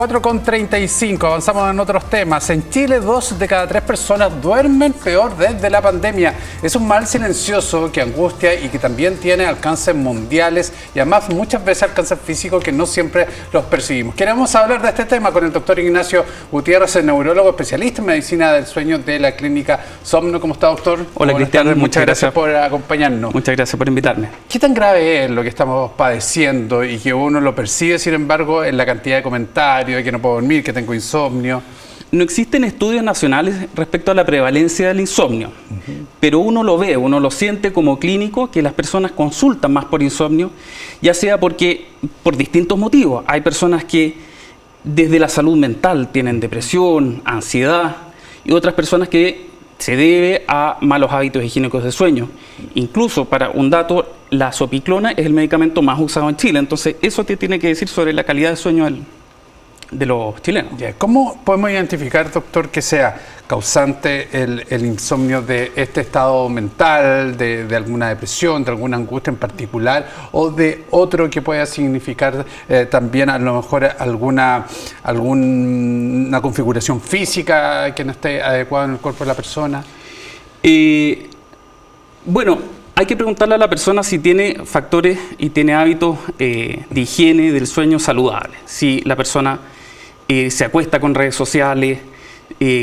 4:35, avanzamos en otros temas. En Chile, 2 de cada 3 personas duermen peor desde la pandemia. Es un mal silencioso que angustia y que también tiene alcances mundiales y además muchas veces alcances físicos que no siempre los percibimos. Queremos hablar de este tema con el doctor Ignacio Gutiérrez, neurólogo especialista en medicina del sueño de la clínica Somno. ¿Cómo está, doctor? Hola, Cristian. Muchas gracias por acompañarnos. Muchas gracias por invitarme. ¿Qué tan grave es lo que estamos padeciendo y que uno lo percibe, sin embargo, en la cantidad de comentarios, de que no puedo dormir, que tengo insomnio? No existen estudios nacionales respecto a la prevalencia del insomnio, pero uno lo ve, uno lo siente como clínico, que las personas consultan más por insomnio, ya sea por distintos motivos. Hay personas que desde la salud mental tienen depresión, ansiedad, y otras personas que se debe a malos hábitos higiénicos de sueño. Incluso, para un dato, la zopiclona es el medicamento más usado en Chile, entonces eso te tiene que decir sobre la calidad de sueño de los chilenos. ¿Cómo podemos identificar, doctor, que sea causante el insomnio de este estado mental, de alguna depresión, de alguna angustia en particular, o de otro que pueda significar también a lo mejor alguna configuración física que no esté adecuada en el cuerpo de la persona? Bueno, hay que preguntarle a la persona si tiene factores y tiene hábitos de higiene del sueño saludables. Si la persona se acuesta con redes sociales,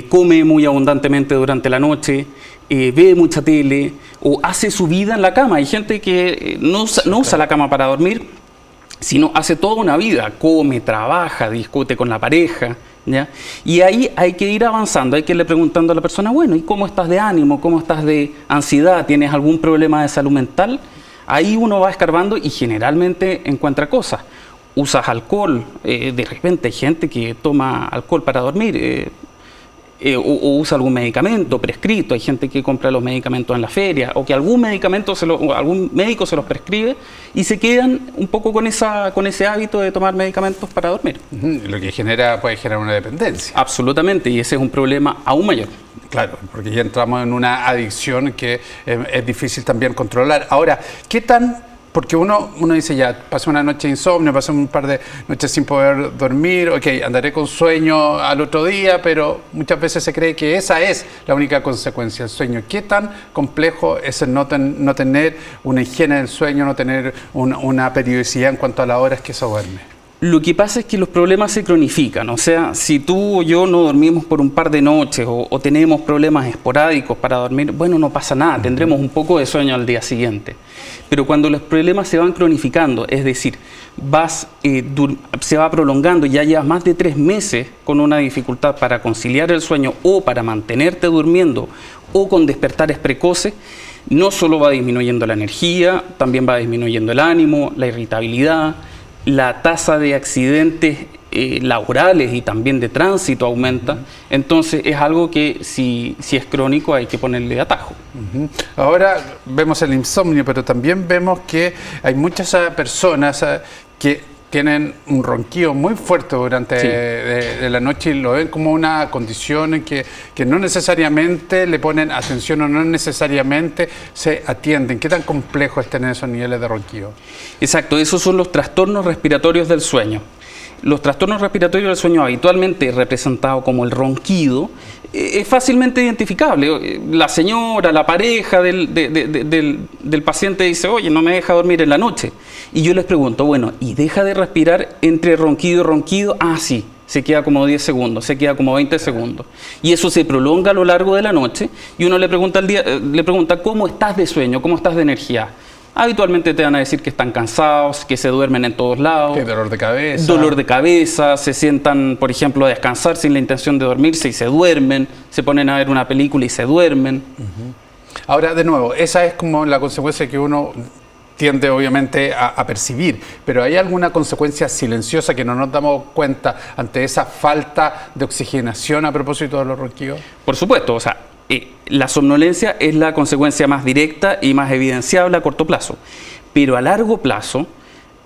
come muy abundantemente durante la noche, ve mucha tele o hace su vida en la cama. Hay gente que no usa la cama para dormir, sino hace toda una vida, come, trabaja, discute con la pareja, ¿ya? Y ahí hay que ir avanzando, hay que irle preguntando a la persona, bueno, ¿y cómo estás de ánimo? ¿Cómo estás de ansiedad? ¿Tienes algún problema de salud mental? Ahí uno va escarbando y generalmente encuentra cosas. ¿Usas alcohol? De repente hay gente que toma alcohol para dormir, o usa algún medicamento prescrito. Hay gente que compra los medicamentos en la feria, o que algún médico se los prescribe y se quedan un poco con ese hábito de tomar medicamentos para dormir. Lo que puede generar una dependencia. Absolutamente, y ese es un problema aún mayor. Claro, porque ya entramos en una adicción que es difícil también controlar. Ahora, ¿qué tan...? Porque uno dice, ya, pasé una noche de insomnio, pasé un par de noches sin poder dormir, ok, andaré con sueño al otro día, pero muchas veces se cree que esa es la única consecuencia del sueño. ¿Qué tan complejo es el no tener una higiene del sueño, no tener una periodicidad en cuanto a las horas que se duerme? Lo que pasa es que los problemas se cronifican, o sea, si tú o yo no dormimos por un par de noches o tenemos problemas esporádicos para dormir, bueno, no pasa nada, tendremos un poco de sueño al día siguiente. Pero cuando los problemas se van cronificando, es decir, se va prolongando, ya llevas más de 3 meses con una dificultad para conciliar el sueño o para mantenerte durmiendo o con despertares precoces, no solo va disminuyendo la energía, también va disminuyendo el ánimo, la irritabilidad, la tasa de accidentes laborales y también de tránsito aumenta. Entonces es algo que si es crónico hay que ponerle atajo. Ahora vemos el insomnio, pero también vemos que hay muchas personas que tienen un ronquido muy fuerte durante de la noche y lo ven como una condición en que no necesariamente le ponen atención o no necesariamente se atienden. ¿Qué tan complejo es tener esos niveles de ronquido? Exacto, esos son los trastornos respiratorios del sueño. Los trastornos respiratorios del sueño, habitualmente representados como el ronquido, es fácilmente identificable. La señora, la pareja del paciente dice, oye, no me deja dormir en la noche. Y yo les pregunto, bueno, ¿y deja de respirar entre ronquido y ronquido? Ah, sí, se queda como 10 segundos, se queda como 20 segundos. Y eso se prolonga a lo largo de la noche y uno le pregunta, ¿cómo estás de sueño? ¿Cómo estás de energía? Habitualmente te van a decir que están cansados, que se duermen en todos lados. ¿Qué dolor de cabeza? Dolor de cabeza, se sientan, por ejemplo, a descansar sin la intención de dormirse y se duermen, se ponen a ver una película y se duermen. Ahora, de nuevo, esa es como la consecuencia que uno tiende obviamente a percibir, pero ¿hay alguna consecuencia silenciosa que no nos damos cuenta ante esa falta de oxigenación a propósito de los ronquidos? Por supuesto, o sea, la somnolencia es la consecuencia más directa y más evidenciable a corto plazo, pero a largo plazo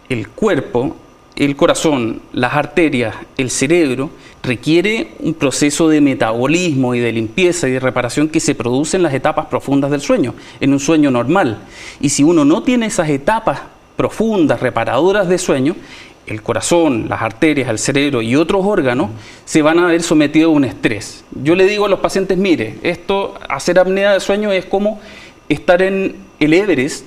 el cuerpo, el corazón, las arterias, el cerebro requiere un proceso de metabolismo y de limpieza y de reparación que se produce en las etapas profundas del sueño, en un sueño normal. Y si uno no tiene esas etapas profundas, reparadoras de sueño, el corazón, las arterias, el cerebro y otros órganos se van a ver sometidos a un estrés. Yo le digo a los pacientes, mire, hacer apnea de sueño es como estar en el Everest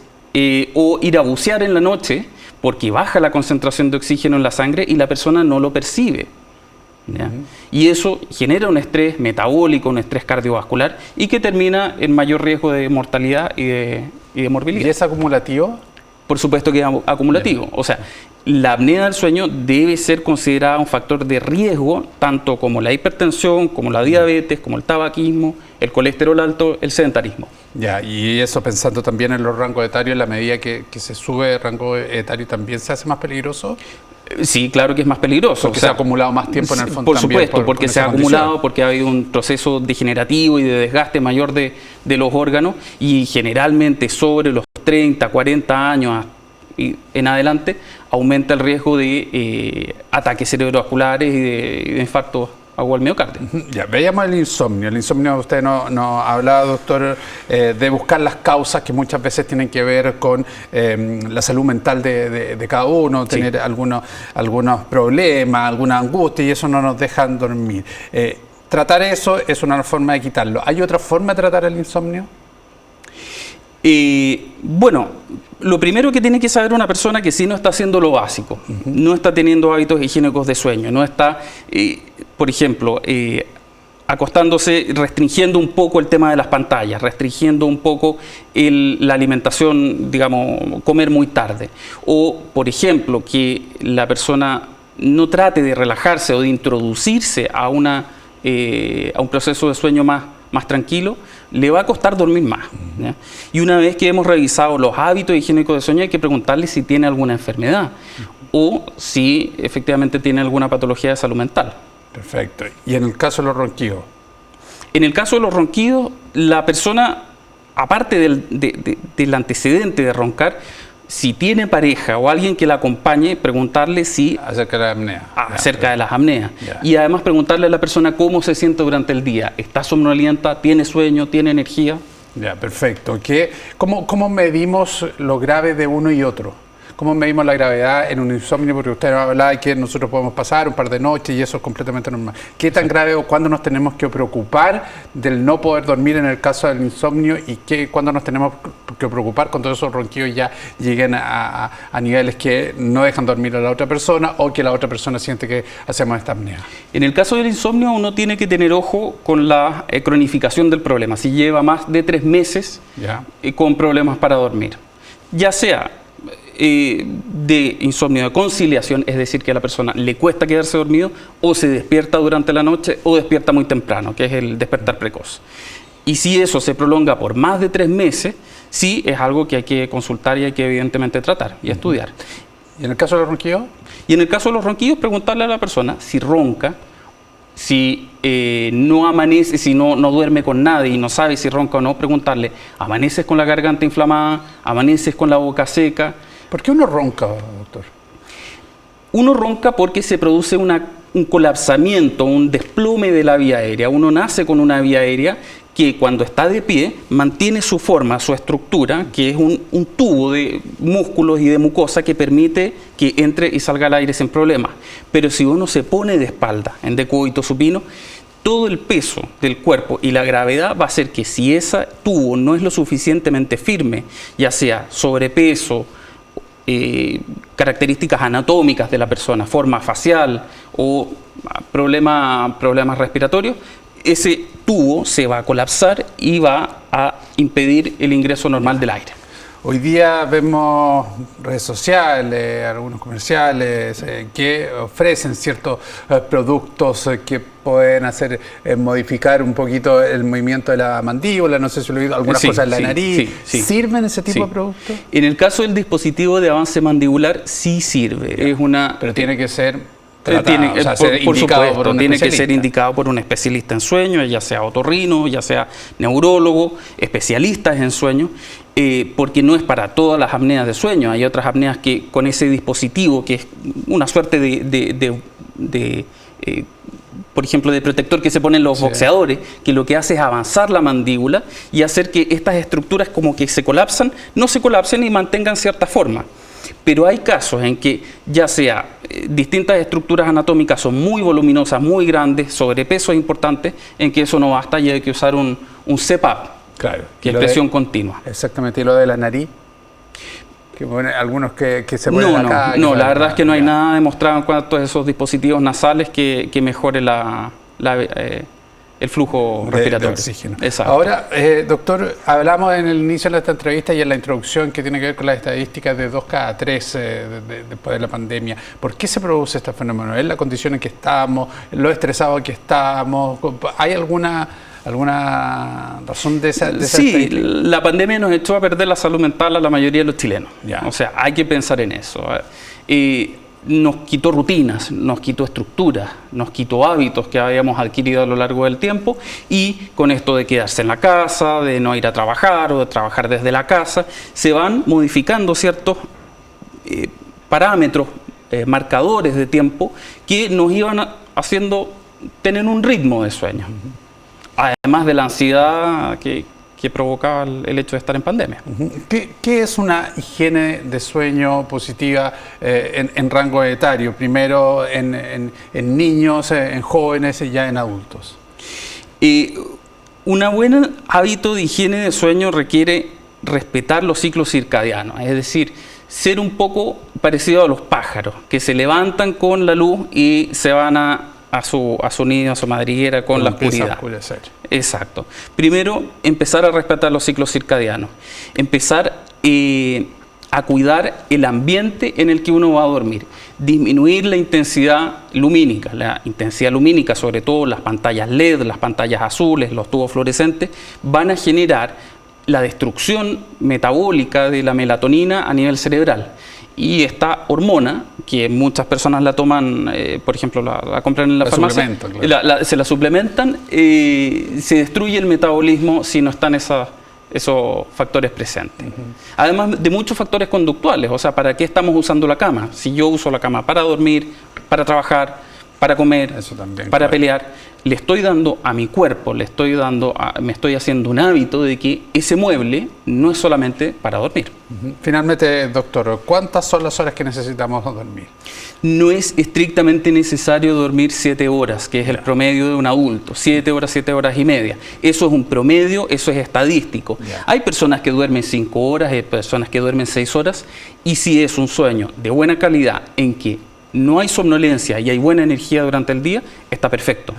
o ir a bucear en la noche, porque baja la concentración de oxígeno en la sangre y la persona no lo percibe. ¿Ya? Y eso genera un estrés metabólico, un estrés cardiovascular y que termina en mayor riesgo de mortalidad y de morbilidad. ¿Y es acumulativo? Por supuesto que es acumulativo. O sea, la apnea del sueño debe ser considerada un factor de riesgo, tanto como la hipertensión, como la diabetes, como el tabaquismo, el colesterol alto, el sedentarismo. Ya, y eso pensando también en los rangos etarios, en la medida que se sube el rango etario, ¿también se hace más peligroso? Sí, claro que es más peligroso. Porque se ha acumulado más tiempo en el fondo. Por supuesto, porque se ha acumulado, porque ha habido un proceso degenerativo y de desgaste mayor de los órganos, y generalmente sobre los 30, 40 años y en adelante aumenta el riesgo de ataques cerebrovasculares y de infartos agudo al miocardio. Ya, veamos el insomnio. El insomnio, usted nos hablaba, doctor, de buscar las causas que muchas veces tienen que ver con la salud mental de cada uno, tener sí, algunos problemas, alguna angustia, y eso no nos dejan dormir. Tratar eso es una forma de quitarlo. ¿Hay otra forma de tratar el insomnio? Bueno, lo primero que tiene que saber una persona que sí no está haciendo lo básico, no está teniendo hábitos higiénicos de sueño, no está, por ejemplo, acostándose, restringiendo un poco el tema de las pantallas, restringiendo un poco la alimentación, digamos, comer muy tarde. O, por ejemplo, que la persona no trate de relajarse o de introducirse a un proceso de sueño más tranquilo, le va a costar dormir más. ¿Ya? Y una vez que hemos revisado los hábitos higiénicos de sueño, hay que preguntarle si tiene alguna enfermedad o si efectivamente tiene alguna patología de salud mental. Perfecto. ¿Y en el caso de los ronquidos? En el caso de los ronquidos, la persona, aparte del antecedente de roncar, si tiene pareja o alguien que la acompañe, preguntarle si... Acerca de la apnea. Acerca de las apneas. Y además preguntarle a la persona cómo se siente durante el día. ¿Está somnolienta? ¿Tiene sueño? ¿Tiene energía? Ya, perfecto. ¿Cómo medimos lo grave de uno y otro? ¿Cómo medimos la gravedad en un insomnio? Porque usted hablaba de que nosotros podemos pasar un par de noches y eso es completamente normal. ¿Qué tan grave o cuándo nos tenemos que preocupar del no poder dormir en el caso del insomnio y cuándo nos tenemos que preocupar cuando esos ronquidos ya lleguen a niveles que no dejan dormir a la otra persona o que la otra persona siente que hacemos esta apnea? En el caso del insomnio uno tiene que tener ojo con la cronificación del problema. Si lleva más de 3 meses con problemas para dormir, ya sea de insomnio de conciliación, es decir, que a la persona le cuesta quedarse dormido o se despierta durante la noche o despierta muy temprano, que es el despertar precoz. Y si eso se prolonga por más de 3 meses, sí es algo que hay que consultar y hay que evidentemente tratar y estudiar. ¿Y en el caso de los ronquidos? Y en el caso de los ronquidos, preguntarle a la persona si ronca, si no amanece, si no duerme con nadie y no sabe si ronca o no, preguntarle, ¿amaneces con la garganta inflamada? ¿Amaneces con la boca seca? ¿Por qué uno ronca, doctor? Uno ronca porque se produce un colapsamiento, un desplome de la vía aérea. Uno nace con una vía aérea que cuando está de pie mantiene su forma, su estructura, que es un tubo de músculos y de mucosa que permite que entre y salga el aire sin problemas. Pero si uno se pone de espalda en decúbito supino, todo el peso del cuerpo y la gravedad va a hacer que si ese tubo no es lo suficientemente firme, ya sea sobrepeso, características anatómicas de la persona, forma facial o problemas respiratorios, ese tubo se va a colapsar y va a impedir el ingreso normal del aire. Hoy día vemos redes sociales, algunos comerciales que ofrecen ciertos productos que pueden hacer modificar un poquito el movimiento de la mandíbula, no sé si lo he oído, algunas cosas en la nariz. ¿Sirven ese tipo de productos? En el caso del dispositivo de avance mandibular sí sirve. Pero tiene que ser... por supuesto, tiene que ser indicado por un especialista en sueño, ya sea otorrino, ya sea neurólogo, especialistas en sueño, porque no es para todas las apneas de sueño. Hay otras apneas que con ese dispositivo, que es una suerte por ejemplo, de protector que se ponen los boxeadores, que lo que hace es avanzar la mandíbula y hacer que estas estructuras como que se colapsan, no se colapsen y mantengan cierta forma. Pero hay casos en que ya sea distintas estructuras anatómicas son muy voluminosas, muy grandes, sobrepeso es importante, en que eso no basta y hay que usar un CPAP, Claro. que es presión continua. Exactamente. ¿Y lo de la nariz? Que bueno, algunos que se ponen No, acá. no, la verdad es que no hay nada demostrado en cuanto a esos dispositivos nasales que mejore el flujo respiratorio. De oxígeno. Exacto. Ahora, doctor, hablamos en el inicio de esta entrevista y en la introducción que tiene que ver con las estadísticas de 2 cada 3 después de la pandemia. ¿Por qué se produce este fenómeno? ¿Es la condición en que estamos? ¿Lo estresados que estamos? ¿Hay alguna razón de esa Sí, estadística? la pandemia nos echó a perder la salud mental a la mayoría de los chilenos. Ya. O sea, hay que pensar en eso. Nos quitó rutinas, nos quitó estructuras, nos quitó hábitos que habíamos adquirido a lo largo del tiempo, y con esto de quedarse en la casa, de no ir a trabajar o de trabajar desde la casa, se van modificando ciertos parámetros, marcadores de tiempo que nos iban haciendo tener un ritmo de sueño. Además de la ansiedad que provocaba el hecho de estar en pandemia. ¿Qué es una higiene de sueño positiva en rango etario? Primero en niños, en jóvenes y ya en adultos. Un buen hábito de higiene de sueño requiere respetar los ciclos circadianos, es decir, ser un poco parecido a los pájaros, que se levantan con la luz y se van a su nido, a su madriguera con la oscuridad. Exacto. Primero, empezar a respetar los ciclos circadianos. Empezar a cuidar el ambiente en el que uno va a dormir. Disminuir la intensidad lumínica. La intensidad lumínica, sobre todo las pantallas LED, las pantallas azules, los tubos fluorescentes, van a generar la destrucción metabólica de la melatonina a nivel cerebral. Y esta hormona, que muchas personas la toman, por ejemplo, la compran en la farmacia, claro. Se la suplementan, se destruye el metabolismo si no están esos factores presentes. Además de muchos factores conductuales, o sea, ¿para qué estamos usando la cama? Si yo uso la cama para dormir, para trabajar, para comer, para pelear, le estoy dando a mi cuerpo, me estoy haciendo un hábito de que ese mueble no es solamente para dormir. Finalmente, doctor, ¿cuántas son las horas que necesitamos dormir? No es estrictamente necesario dormir 7 horas, que es el promedio de un adulto. 7 horas y media. Eso es un promedio, eso es estadístico. Hay personas que duermen 5 horas, hay personas que duermen 6 horas, y si es un sueño de buena calidad en que no hay somnolencia y hay buena energía durante el día, está perfecto.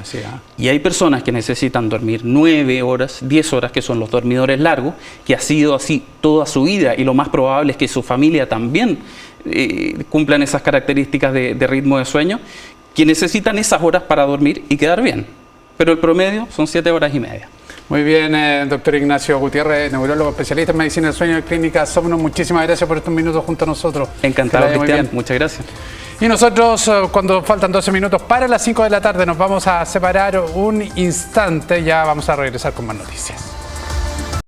Y hay personas que necesitan dormir 9 horas, 10 horas, que son los dormidores largos, que ha sido así toda su vida, y lo más probable es que su familia también cumplan esas características de ritmo de sueño, que necesitan esas horas para dormir y quedar bien. Pero el promedio son 7 horas y media. Muy bien, doctor Ignacio Gutiérrez, neurólogo especialista en medicina del sueño de Clínica Somno. Muchísimas gracias por estos minutos junto a nosotros. Encantado, Cristian. Muchas gracias. Y nosotros, cuando faltan 12 minutos para las 5 de la tarde, nos vamos a separar un instante. Ya vamos a regresar con más noticias.